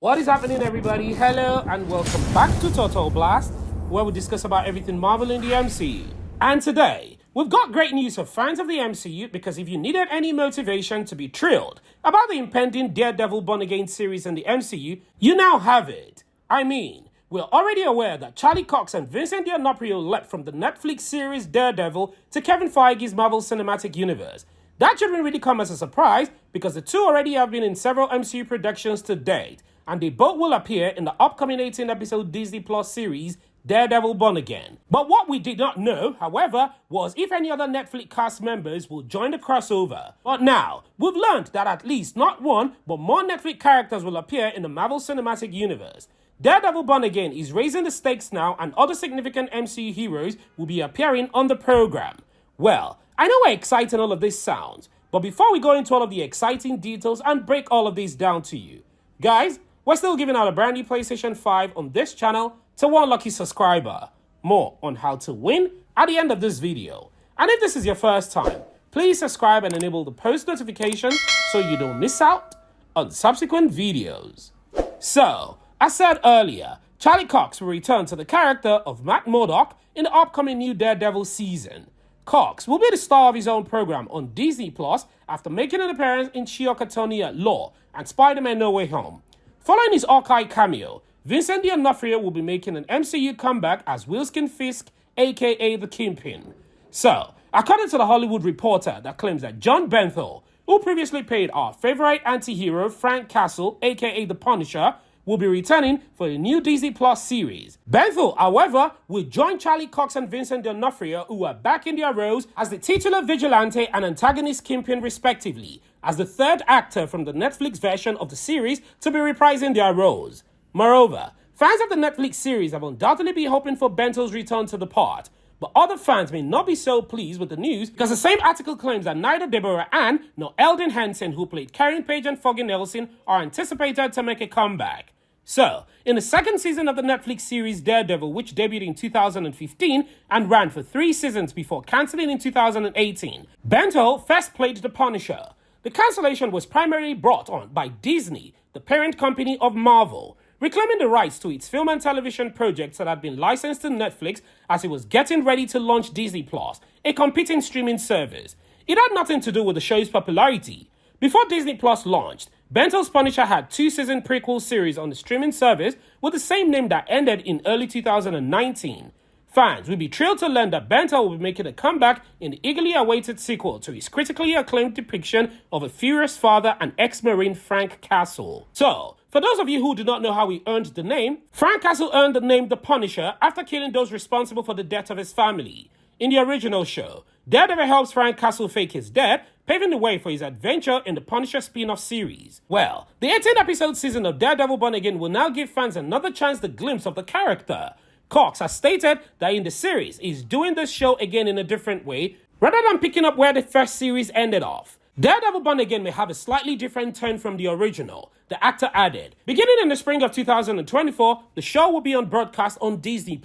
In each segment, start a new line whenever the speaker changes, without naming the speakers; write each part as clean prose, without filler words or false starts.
What is happening, everybody? Hello and welcome back to Total Blast, where we discuss about everything Marvel in the MCU. And today, we've got great news for fans of the MCU because if you needed any motivation to be thrilled about the impending Daredevil Born Again series in the MCU, you now have it. I mean, we're already aware that Charlie Cox and Vincent D'Onofrio leapt from the Netflix series Daredevil to Kevin Feige's Marvel Cinematic Universe. That shouldn't really come as a surprise because the two already have been in several MCU productions to date, and they both will appear in the upcoming 18-episode Disney Plus series, Daredevil Born Again. But what we did not know, however, was if any other Netflix cast members will join the crossover. But now, we've learned that at least not one, but more Netflix characters will appear in the Marvel Cinematic Universe. Daredevil Born Again is raising the stakes now, and other significant MCU heroes will be appearing on the program. Well, I know how exciting all of this sounds, but before we go into all of the exciting details and break all of this down to you, guys, we're still giving out a brand new PlayStation 5 on this channel to one lucky subscriber. More on how to win at the end of this video. And if this is your first time, please subscribe and enable the post notifications so you don't miss out on subsequent videos. So, as said earlier, Charlie Cox will return to the character of Matt Murdock in the upcoming new Daredevil season. Cox will be the star of his own program on Disney Plus after making an appearance in She-Hulk Attorney at Law and Spider-Man No Way Home. Following his Hawkeye cameo, Vincent D'Onofrio will be making an MCU comeback as Wilson Fisk, aka the Kingpin. So, according to the Hollywood Reporter that claims that Jon Bernthal, who previously played our favorite anti-hero Frank Castle, aka the Punisher, will be returning for the new Disney Plus series. Bernthal, however, will join Charlie Cox and Vincent D'Onofrio, who are back in their roles as the titular vigilante and antagonist Kingpin respectively, as the third actor from the Netflix version of the series to be reprising their roles. Moreover, fans of the Netflix series have undoubtedly been hoping for Benthal's return to the part, but other fans may not be so pleased with the news because the same article claims that neither Deborah Ann nor Eldon Henson, who played Karen Page and Foggy Nelson, are anticipated to make a comeback. So, in the second season of the Netflix series Daredevil, which debuted in 2015 and ran for 3 seasons before cancelling in 2018, Bernthal first played the Punisher. The cancellation was primarily brought on by Disney, the parent company of Marvel, reclaiming the rights to its film and television projects that had been licensed to Netflix as it was getting ready to launch Disney Plus, a competing streaming service. It had nothing to do with the show's popularity. Before Disney Plus launched, Benthal's Punisher had 2-season prequel series on the streaming service with the same name that ended in early 2019. Fans will be thrilled to learn that Bernthal will be making a comeback in the eagerly awaited sequel to his critically acclaimed depiction of a furious father and ex-Marine Frank Castle. So, for those of you who do not know how he earned the name, Frank Castle earned the name The Punisher after killing those responsible for the death of his family. In the original show, Daredevil helps Frank Castle fake his death, paving the way for his adventure in the Punisher spin-off series. Well, the 18-episode season of Daredevil Born Again will now give fans another chance to glimpse of the character. Cox has stated that in the series, he's doing this show again in a different way, rather than picking up where the first series ended off. Daredevil Born Again may have a slightly different turn from the original, the actor added. Beginning in the spring of 2024, the show will be on broadcast on Disney+.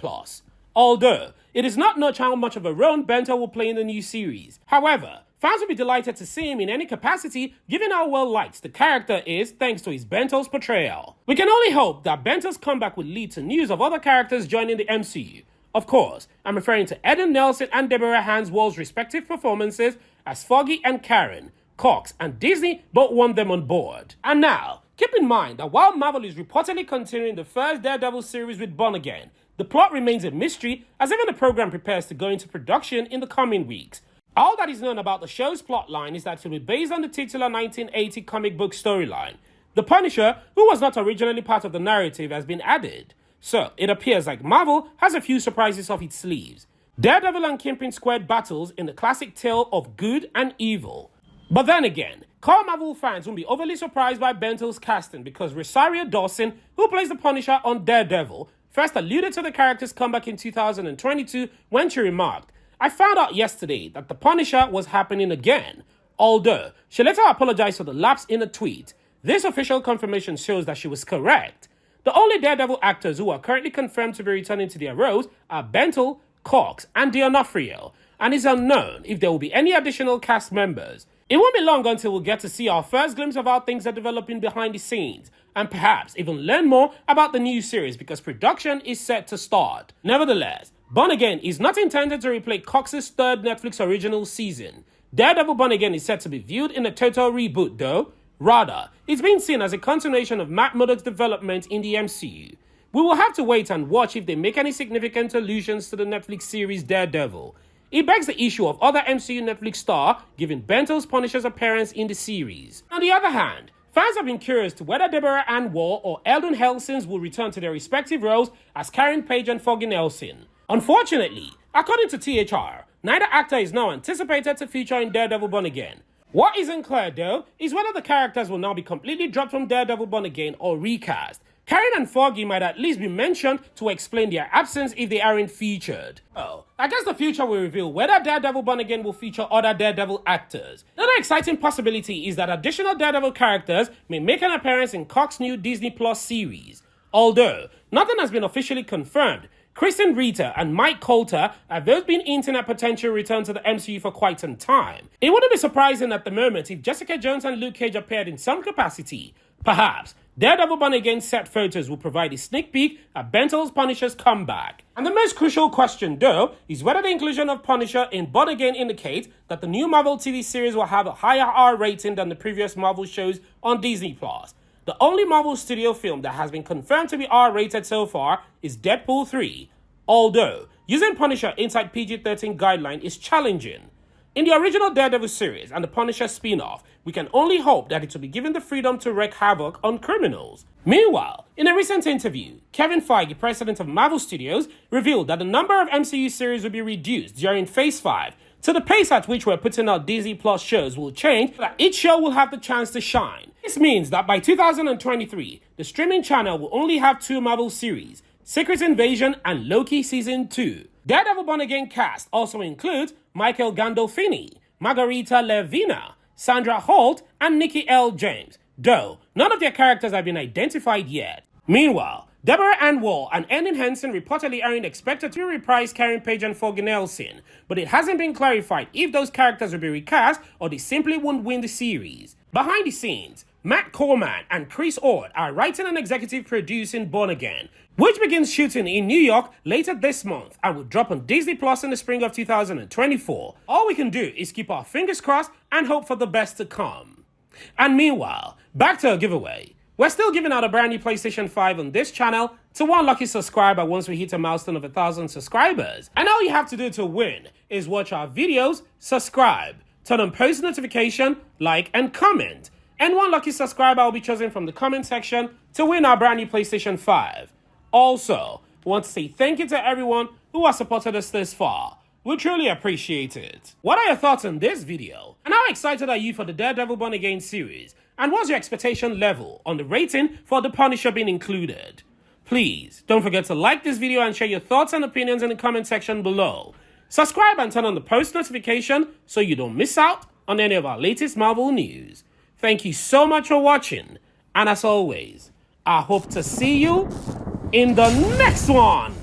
Although, it is not known how much of a role Bernthal will play in the new series. However, fans will be delighted to see him in any capacity, given how well liked the character is thanks to his Benthal's portrayal. We can only hope that Benthal's comeback will lead to news of other characters joining the MCU. Of course, I'm referring to Eden Nelson and Deborah Hanswell's respective performances as Foggy and Karen. Cox and Disney both want them on board. And now, keep in mind that while Marvel is reportedly continuing the first Daredevil series with Born Again, the plot remains a mystery as even the program prepares to go into production in the coming weeks. All that is known about the show's plotline is that it will be based on the titular 1980 comic book storyline. The Punisher, who was not originally part of the narrative, has been added. So, it appears like Marvel has a few surprises up its sleeves. Daredevil and Kingpin squared battles in the classic tale of good and evil. But then again, core Marvel fans won't be overly surprised by Benthal's casting because Rosario Dawson, who plays the Punisher on Daredevil, first alluded to the character's comeback in 2022 when she remarked, "I found out yesterday that the Punisher was happening again." Although, she later apologized for the lapse in a tweet. This official confirmation shows that she was correct. The only Daredevil actors who are currently confirmed to be returning to their roles are Bernthal, Cox, and D'Onofrio, and it's unknown if there will be any additional cast members. It won't be long until we'll get to see our first glimpse of how things are developing behind the scenes, and perhaps even learn more about the new series because production is set to start. Nevertheless, Born Again is not intended to replace Cox's third Netflix original season. Daredevil Born Again is set to be viewed in a total reboot though. Rather, it's being seen as a continuation of Matt Murdock's development in the MCU. We will have to wait and watch if they make any significant allusions to the Netflix series Daredevil. It begs the issue of other MCU Netflix star giving Bernthal's Punisher's appearance in the series. On the other hand, fans have been curious to whether Deborah Ann Woll or Eldon Helsings will return to their respective roles as Karen Page and Foggy Nelson. Unfortunately, according to THR, neither actor is now anticipated to feature in Daredevil Born Again. What isn't clear though is whether the characters will now be completely dropped from Daredevil Born Again or recast. Karen and Foggy might at least be mentioned to explain their absence if they aren't featured. Oh, I guess the future will reveal whether Daredevil Born Again will feature other Daredevil actors. Another exciting possibility is that additional Daredevil characters may make an appearance in Cox's new Disney Plus series. Although, nothing has been officially confirmed, Kristen Ritter and Mike Coulter have both been hinting at potential return to the MCU for quite some time. It wouldn't be surprising at the moment if Jessica Jones and Luke Cage appeared in some capacity. Perhaps Daredevil Born Again set photos will provide a sneak peek at Bernthal's Punisher's comeback. And the most crucial question though is whether the inclusion of Punisher in Born Again indicates that the new Marvel TV series will have a higher R rating than the previous Marvel shows on Disney+. The only Marvel Studio film that has been confirmed to be R-rated so far is Deadpool 3, although using Punisher inside PG-13 guideline is challenging. In the original Daredevil series and the Punisher spin-off, we can only hope that it will be given the freedom to wreak havoc on criminals. Meanwhile, in a recent interview, Kevin Feige, president of Marvel Studios, revealed that the number of MCU series will be reduced during Phase 5, so the pace at which we're putting out Disney Plus shows will change so that each show will have the chance to shine. This means that by 2023, the streaming channel will only have 2 Marvel series, Secret Invasion and Loki Season 2. Daredevil Born Again cast also includes Michael Gandolfini, Margarita Levina, Sandra Holt, and Nikki L. James, though none of their characters have been identified yet. Meanwhile, Deborah Ann Woll and Eldon Henson reportedly aren't expected to reprise Karen Page and Foggy Nelson, but it hasn't been clarified if those characters will be recast or they simply won't win the series. Behind the scenes, Matt Coleman and Chris Ord are writing and executive producing Born Again, which begins shooting in New York later this month and will drop on Disney Plus in the spring of 2024. All we can do is keep our fingers crossed and hope for the best to come. And meanwhile, back to our giveaway. We're still giving out a brand new PlayStation 5 on this channel to one lucky subscriber once we hit a milestone of 1,000 subscribers. And all you have to do to win is watch our videos, subscribe, turn on post notification, like, and comment. And one lucky subscriber will be chosen from the comment section to win our brand new PlayStation 5. Also, we want to say thank you to everyone who has supported us this far. We truly appreciate it. What are your thoughts on this video? And how excited are you for the Daredevil Born Again series? And what's your expectation level on the rating for the Punisher being included? Please don't forget to like this video and share your thoughts and opinions in the comment section below. Subscribe and turn on the post notification so you don't miss out on any of our latest Marvel news. Thank you so much for watching, and as always, I hope to see you in the next one.